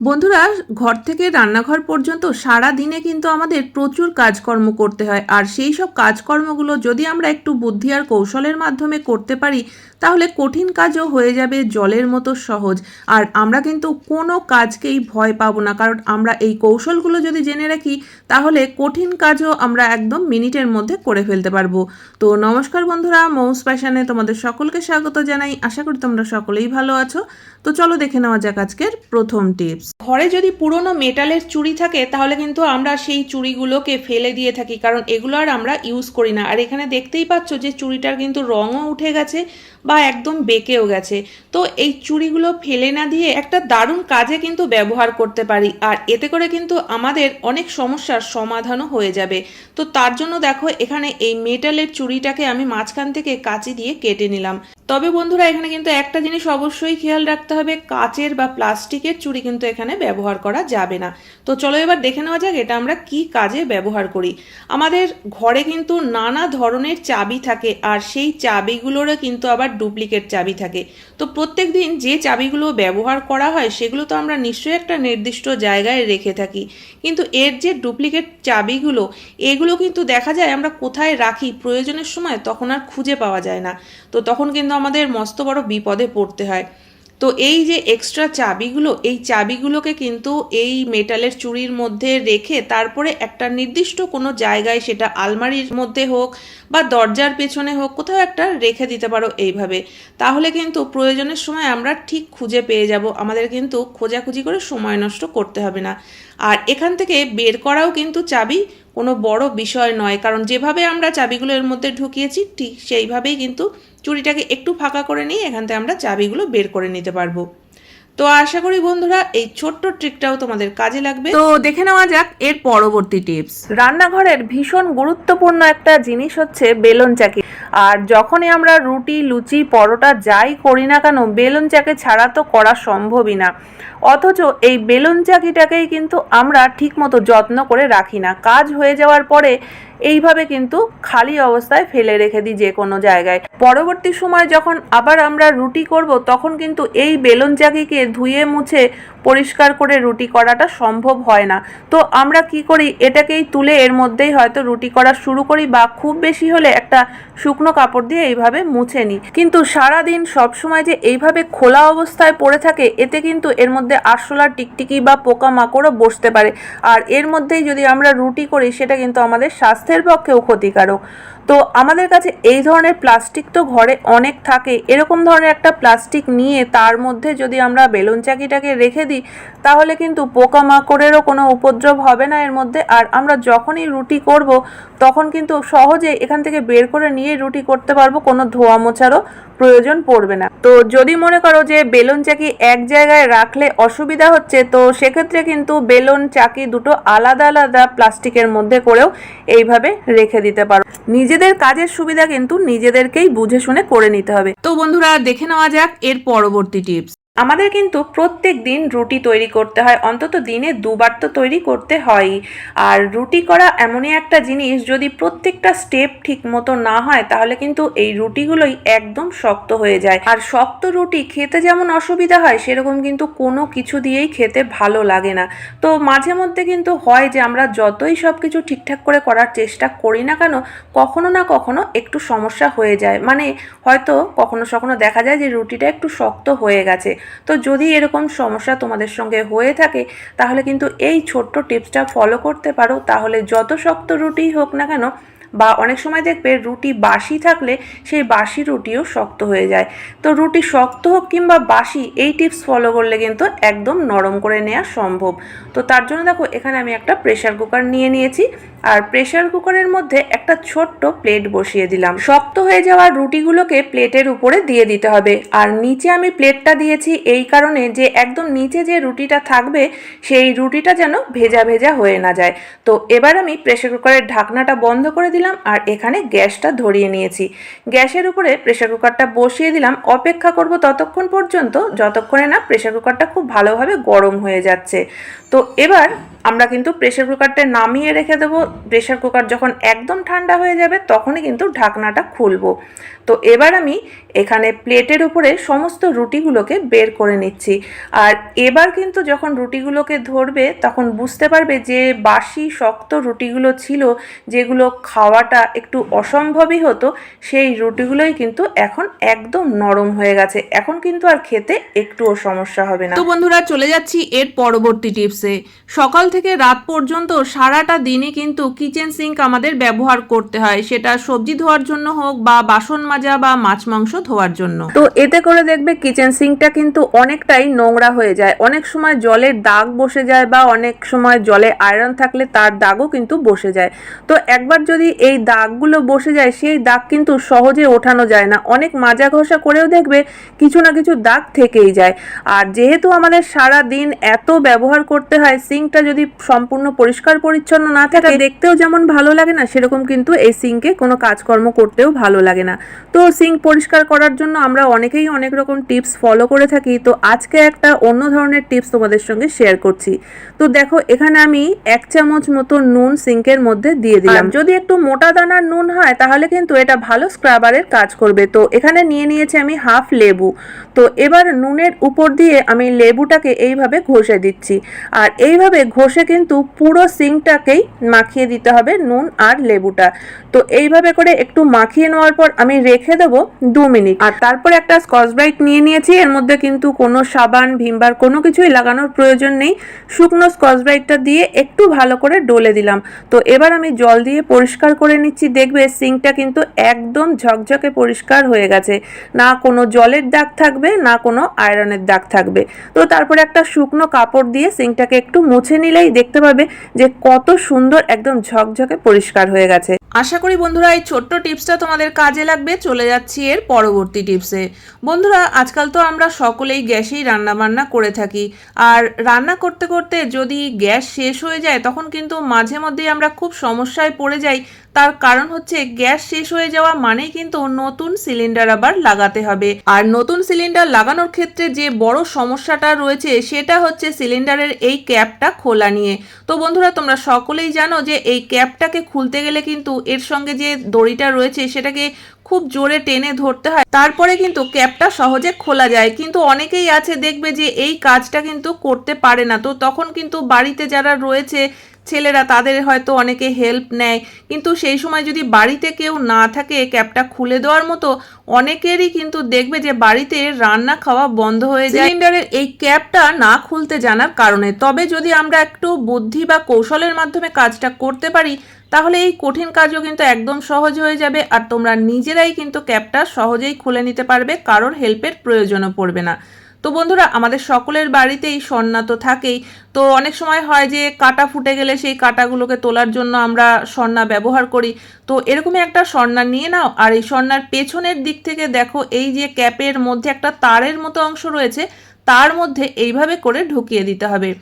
বন্ধুরা, ঘর থেকে রান্নাঘর পর্যন্ত সারা দিনে কিন্তু আমাদের প্রচুর কাজকর্ম করতে হয়। আর সেই সব কাজকর্মগুলো যদি আমরা একটু বুদ্ধি আর কৌশলের মাধ্যমে করতে পারি, তাহলে কঠিন কাজও হয়ে যাবে জলের মতো সহজ। আর আমরা কিন্তু কোনো কাজকেই ভয় পাবো না, কারণ আমরা এই কৌশলগুলো যদি জেনে রাখি, তাহলে কঠিন কাজও আমরা একদম মিনিটের মধ্যে করে ফেলতে পারবো। তো নমস্কার বন্ধুরা, মৌস প্যাশনে তোমাদের সকলকে স্বাগত জানাই। আশা করি তোমরা সকলেই ভালো আছো। তো চলো দেখে নেওয়া যাক আজকের প্রথম টিপস। ঘরে যদি পুরনো মেটালের চুড়ি থাকে, তাহলে কিন্তু আমরা সেই চুড়িগুলোকে ফেলে দিয়ে থাকি, কারণ এগুলো আর আমরা ইউজ করি না। আর এখানে দেখতেই পাচ্ছ যে চুড়িটার কিন্তু রঙও উঠে গেছে বা একদম বেঁকেও গেছে। তো এই চুড়িগুলো ফেলে না দিয়ে একটা দারুণ কাজে কিন্তু ব্যবহার করতে পারি, আর এতে করে কিন্তু আমাদের অনেক সমস্যার সমাধানও হয়ে যাবে। তো তার জন্য দেখো, এখানে এই মেটালের চুড়িটাকে আমি মাঝখান থেকে কাঁচি দিয়ে কেটে নিলাম। তবে বন্ধুরা, এখানে কিন্তু একটা জিনিস অবশ্যই খেয়াল রাখতে হবে, কাচের বা প্লাস্টিকের চুড়ি কিন্তু এখানে ব্যবহার করা যাবে না। তো চলো এবার দেখে নেওয়া যাক এটা আমরা কি কাজে ব্যবহার করি। আমাদের ঘরে কিন্তু নানা ধরনের চাবি থাকে, আর সেই চাবিগুলোরও কিন্তু আবার ডুপ্লিকেট চাবি থাকে। তো প্রত্যেক দিন যে চাবিগুলো ব্যবহার করা হয়, সেগুলো তো আমরা নিশ্চয়ই একটা নির্দিষ্ট জায়গায় রেখে থাকি, কিন্তু এর যে ডুপ্লিকেট চাবিগুলো, এগুলো কিন্তু দেখা যায় আমরা কোথায় রাখি প্রয়োজনের সময় তখন আর খুঁজে পাওয়া যায় না। তো তখন কিন্তু আমাদের মস্ত বড় বিপদে পড়তে হয়। তো এই যে এক্সট্রা চাবিগুলো, এই চাবিগুলোকে কিন্তু এই মেটালের চুড়ির মধ্যে রেখে তারপরে একটা নির্দিষ্ট কোনো জায়গায়, সেটা আলমারির মধ্যে হোক বা দরজার পেছনে হোক, কোথাও একটা রেখে দিতে পারো এইভাবে। তাহলে কিন্তু প্রয়োজনের সময় আমরা ঠিক খুঁজে পেয়ে যাব, আমাদের কিন্তু খোঁজাখুঁজি করে সময় নষ্ট করতে হবে না। আর এখান থেকে বের করাও কিন্তু চাবি কোনো বড় বিষয় নয়, কারণ যেভাবে আমরা চাবিগুলো এর মধ্যে ঢুকিয়েছি ঠিক সেইভাবেই কিন্তু চুড়িটাকে একটু ফাঁকা করে নিয়ে এখান থেকে আমরা চাবিগুলো বের করে নিতে পারবো। তো আশা করি বন্ধুরা এই ছোট্ট ট্রিকটাও তোমাদের কাজে লাগবে। তো দেখে নেওয়া যাক এর পরবর্তী টিপস। রান্নাঘরের ভীষণ গুরুত্বপূর্ণ একটা জিনিস হচ্ছে বেলন চাকি। আর যখনই আমরা রুটি, লুচি, পরোটা যাই করি না কেন, বেলন চাকি ছাড়া তো করা সম্ভবই না। অথচ এই বেলন চাকিটাকেই কিন্তু আমরা ঠিকমতো যত্ন করে রাখি না। কাজ হয়ে যাওয়ার পরে এইভাবে কিন্তু খালি অবস্থায় ফেলে রেখে দিই যে কোনো জায়গায়। পরবর্তী সময় যখন আবার আমরা রুটি করব, তখন কিন্তু এই বেলন চাকিকে ধুয়ে মুছে পরিষ্কার করে রুটি করাটা সম্ভব হয় না। তো আমরা কি করি, এটাকেই তুলে এর মধ্যেই হয়তো রুটি করা শুরু করি, বা খুব বেশি হলে একটা শুকনো কাপড় দিয়ে এইভাবে মুছে নিই। কিন্তু সারাদিন সবসময় যে এইভাবে খোলা অবস্থায় পড়ে থাকে, এতে কিন্তু এর মধ্যে আরশোলা, টিকটিকি বা পোকামাকড়ও বসতে পারে। আর এর মধ্যেই যদি আমরা রুটি করি, সেটা কিন্তু আমাদের স্বাস্থ্যের পক্ষেও ক্ষতিকারক। তো আমাদের কাছে এই ধরনের প্লাস্টিক তো ঘরে অনেক থাকে। এরকম ধরনের একটা প্লাস্টিক নিয়ে তার মধ্যে যদি আমরা বেলুন চাকিটাকে রেখে দিই, তাহলে কিন্তু পোকামাকড়েরও কোনো উপদ্রব হবে না এর মধ্যে। আর আমরা যখনই রুটি করব, তখন কিন্তু সহজে এখান থেকে বের করে নিয়ে রুটি করতে পারবো, কোনো ধোয়া মোছারও প্রয়োজন পড়বে না। তো যদি মনে করো যে বেলুন চাকি এক জায়গায় রাখলে অসুবিধা হচ্ছে, তো সেক্ষেত্রে কিন্তু বেলুন চাকি দুটো আলাদা আলাদা প্লাস্টিকের মধ্যে করেও এইভাবে রেখে দিতে পারো। নিজেদের কাজের সুবিধা কিন্তু নিজেদেরকেই বুঝে শুনে করে নিতে হবে। তো বন্ধুরা, দেখে নেওয়া যাক এর পরবর্তী টিপস। আমাদের কিন্তু প্রত্যেক দিন রুটি তৈরি করতে হয়, অন্তত দিনে দুবার তো তৈরি করতে হয়ই। আর রুটি করা এমনই একটা জিনিস, যদি প্রত্যেকটা স্টেপ ঠিক মতো না হয়, তাহলে কিন্তু এই রুটিগুলোই একদম শক্ত হয়ে যায়। আর শক্ত রুটি খেতে যেমন অসুবিধা হয়, সেরকম কিন্তু কোনো কিছু দিয়েই খেতে ভালো লাগে না। তো মাঝে মধ্যে কিন্তু হয় যে আমরা যতই সব কিছু ঠিকঠাক করে করার চেষ্টা করি না কেন, কখনো না কখনো একটু সমস্যা হয়ে যায়। মানে হয়তো কখনো কখনো দেখা যায় যে রুটিটা একটু শক্ত হয়ে গেছে। তো যদি এরকম সমস্যা তোমাদের সঙ্গে হয়ে থাকে, তাহলে কিন্তু এই ছোট্ট টিপসটা ফলো করতে পারো। তাহলে যত শক্ত রুটি হোক না কেন, বা অনেক সময় দেখবে রুটি বাসি থাকলে সেই বাসি রুটিও শক্ত হয়ে যায়। তো রুটি শক্ত হোক কিংবা বাসি, এই টিপস ফলো করলে কিন্তু একদম নরম করে নেওয়া সম্ভব। তো তার জন্য দেখো, এখানে আমি একটা প্রেসার কুকার নিয়ে নিয়েছি, আর প্রেসার কুকারের মধ্যে একটা ছোট্ট প্লেট বসিয়ে দিলাম। শক্ত হয়ে যাওয়া রুটিগুলোকে প্লেটের উপরে দিয়ে দিতে হবে। আর নিচে আমি প্লেটটা দিয়েছি এই কারণে যে একদম নিচে যে রুটিটা থাকবে, সেই রুটিটা যেন ভেজা ভেজা হয়ে না যায়। তো এবার আমি প্রেসার কুকারের ঢাকনাটা বন্ধ করে দিলাম, আর এখানে গ্যাসটা ধরিয়ে নিয়েছি। গ্যাসের উপরে প্রেসার কুকারটা বসিয়ে দিলাম। অপেক্ষা করব ততক্ষণ পর্যন্ত যতক্ষণে না প্রেসার কুকারটা খুব ভালোভাবে গরম হয়ে যাচ্ছে। তো এবার আমরা কিন্তু প্রেসার কুকারটা নামিয়ে রেখে দেবো। প্রেসার কুকার যখন একদম ঠান্ডা হয়ে যাবে তখনই কিন্তু ঢাকনাটা খুলবো। তো এবার আমি এখানে প্লেটের উপরে সমস্ত রুটিগুলোকে বের করে নিচ্ছি। আর এবার কিন্তু যখন রুটিগুলোকে ধরবে তখন বুঝতে পারবে যে বাসি শক্ত রুটিগুলো ছিল, যেগুলো খাওয়াটা একটু অসম্ভবই হতো, সেই রুটিগুলোই কিন্তু এখন একদম নরম হয়ে গেছে। এখন কিন্তু আর খেতে একটুও সমস্যা হবে না। তো বন্ধুরা, চলে যাচ্ছি এর পরবর্তী টিপসে। সকাল থেকে রাত পর্যন্ত সারাটা দিনই কিন্তু কিচেন সিঙ্ক আমাদের ব্যবহার করতে হয়, সেটা সবজি ধোয়ার জন্য হোক বা বাসন মাজা বা মাছ মাংস ধোয়ার জন্য। তো এতে করে দেখবে কিচেন সিঙ্কটা কিন্তু অনেকটাই নোংরা হয়ে যায়। অনেক সময় জলের দাগ বসে যায় বা অনেক সময় জলে আয়রন থাকলে তার দাগও কিন্তু বসে যায়। তো একবার যদি এই দাগগুলো বসে যায়, সেই দাগ কিন্তু সহজে ওঠানো যায় না। অনেক মাজা ঘষা করেও দেখবে কিছু না কিছু দাগ থেকেই যায়। আর যেহেতু আমাদের সারা দিন এত ব্যবহার করতে হয়, সিঙ্কটা যদি সম্পূর্ণ পরিষ্কার পরিচ্ছন্ন না থাকে দেখতেও যেমন ভালো লাগে না, সেরকম কিন্তু এই সিঙ্কে কোনো কাজকর্ম করতেও ভালো লাগে না। তো সিঙ্ক পরিষ্কার করার জন্য আমরা অনেকেই অনেক রকম টিপস ফলো করে থাকি। তো আজকে একটা অন্য ধরনের টিপস তোমাদের সঙ্গে শেয়ার করছি। তো দেখো, এখানে আমি 1 চামচ মতো নুন সিঙ্কের মধ্যে দিয়ে দিলাম। যদি একটু মোটা দানার নুন হয় তাহলে কিন্তু এটা ভালো স্ক্রাবারের কাজ করবে। তো এখানে নিয়ে নিয়েছি আমি হাফ লেবু। তো এবার নুনের উপর দিয়ে আমি লেবুটাকে এইভাবে ঘষে দিচ্ছি। আর এইভাবে ঘষে কিন্তু পুরো সিঙ্কটাকেই মাখিয়ে দিতে হবে নুন আর লেবুটা। তো এইভাবে করে একটু মাখিয়ে নেওয়ার পর আমি রেখে দেবো 2 মিনিট। আর তারপর একটা স্কচ ব্রাইট নিয়ে নিয়েছি। এর মধ্যে কিন্তু কোনো সাবান ভিমবার কোনো কিছুই লাগানোর প্রয়োজন নেই। শুকনো স্কচ ব্রাইটটা দিয়ে একটু ভালো করে ডলে দিলাম। তো এবার আমি জল দিয়ে পরিষ্কার করে নিচ্ছি। দেখবে সিঙ্কটা কিন্তু একদম ঝকঝকে পরিষ্কার হয়ে গেছে। না কোনো জলের দাগ থাকবে, না কোনো আয়রনের দাগ থাকবে। তো তারপরে একটা শুকনো কাপড় দিয়ে সিঙ্কটাকে একটু মুছে নিলেই দেখতে পাবে যে কত সুন্দর একদম ঝকঝকে পরিষ্কার হয়ে গেছে। আশা করি বন্ধুরা এই ছোট্ট টিপসটা তোমাদের কাজে লাগবে। চলে যাচ্ছি এর পরবর্তী টিপসে। বন্ধুরা, আজকাল তো আমরা সকলেই গ্যাসেই রান্নাবান্না করে থাকি। আর রান্না করতে করতে যদি গ্যাস শেষ হয়ে যায় তখন কিন্তু মাঝে মধ্যেই আমরা খুব সমস্যায় পড়ে যাই। তার কারণ হচ্ছে গ্যাস শেষ হয়ে যাওয়া মানেই কিন্তু নতুন সিলিন্ডার আবার লাগাতে হবে। আর নতুন সিলিন্ডার লাগানোর ক্ষেত্রে যে বড় সমস্যাটা রয়েছে সেটা হচ্ছে সিলিন্ডারের এই ক্যাপটা খোলা নিয়ে। তো বন্ধুরা, তোমরা সকলেই জানো যে এই ক্যাপটাকে খুলতে গেলে কিন্তু এর সঙ্গে যে দড়িটা রয়েছে সেটাকে খুব জোরে টেনে ধরতে হয়, তারপরে কিন্তু ক্যাপটা সহজে খোলা যায়। কিন্তু অনেকেই আছে দেখবে যে এই কাজটা কিন্তু করতে পারে না। তো তখন কিন্তু বাড়িতে যারা রয়েছে ছেলেরা, তাদের হয়তো অনেকে হেল্প নেয়। কিন্তু সেই সময় যদি বাড়িতে কেউ না থাকে ক্যাপটা খুলে দেওয়ার মতো, অনেকেরই কিন্তু দেখবে যে বাড়িতে রান্না খাওয়া বন্ধ হয়ে যায় সিলিন্ডারের এই ক্যাপটা না খুলতে জানার কারণে। তবে যদি আমরা একটু বুদ্ধি বা কৌশলের মাধ্যমে কাজটা করতে পারি তাহলে এই কঠিন কাজও কিন্তু একদম সহজ হয়ে যাবে। আর তোমরা নিজেরাই কিন্তু ক্যাপটা সহজেই খুলে নিতে পারবে, কারোর হেল্পের প্রয়োজনও পড়বে না। তো বন্ধুরা, আমাদের সকলের বাড়িতেই সন্না তো থাকেই। তো অনেক সময় হয় যে কাঁটা ফুটে গেলে সেই কাঁটাগুলোকে তোলার জন্য আমরা সন্না ব্যবহার করি। তো এরকমই একটা সন্না নিয়ে নাও। আর এই সন্নার পেছনের দিক থেকে দেখো, এই যে ক্যাপের মধ্যে একটা তারের মতো অংশ রয়েছে, তার মধ্যে এইভাবে করে ঢুকিয়ে দিতে হবে।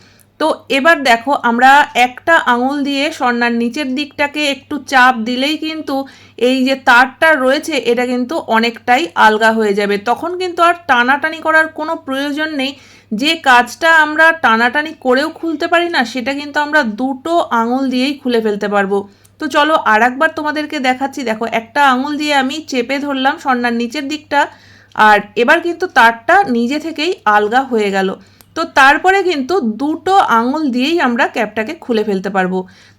তো এবার দেখো, আমরা একটা আঙুল দিয়ে সন্নার নিচের দিকটাকে একটু চাপ দিলেই কিন্তু এই যে তারটা রয়েছে এটা কিন্তু অনেকটাই আলগা হয়ে যাবে। তখন কিন্তু আর টানাটানি করার কোনো প্রয়োজন নেই। যে কাজটা আমরা টানাটানি করেও খুলতে পারি না, সেটা কিন্তু আমরা দুটো আঙুল দিয়েই খুলে ফেলতে পারবো। তো চলো আর একবার তোমাদেরকে দেখাচ্ছি। দেখো, একটা আঙুল দিয়ে আমি চেপে ধরলাম সন্নার নিচের দিকটা, আর এবার কিন্তু তারটা নিজে থেকেই আলগা হয়ে গেল। তো তারপরে কিন্তু দুটো আঙুল দিয়েই আমরা ক্যাপটাকে খুলে ফেলতে পারবো।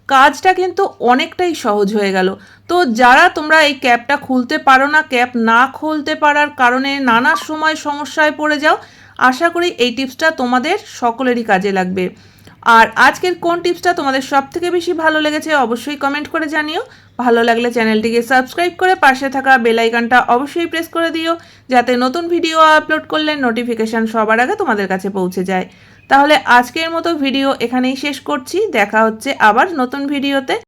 কাজটা কিন্তু অনেকটাই সহজ হয়ে গেল। তো যারা তোমরা এই ক্যাপটা খুলতে পারো না, ক্যাপ না খুলতে পারার কারণে নানা সময় সমস্যায় পড়ে যাও, আশা করি এই টিপসটা তোমাদের সকলেরই কাজে লাগবে। আর আজকের কোন টিপসটা তোমাদের সবথেকে বেশি ভালো লেগেছে অবশ্যই কমেন্ট করে জানিও। ভালো লাগলে চ্যানেলটিকে সাবস্ক্রাইব করে পাশে থাকা বেল আইকনটা অবশ্যই প্রেস করে দিও, যাতে নতুন ভিডিও আপলোড করলে নোটিফিকেশান সবার আগে তোমাদের কাছে পৌঁছে যায়। তাহলে আজকের মতো ভিডিও এখানেই শেষ করছি। দেখা হচ্ছে আবার নতুন ভিডিওতে।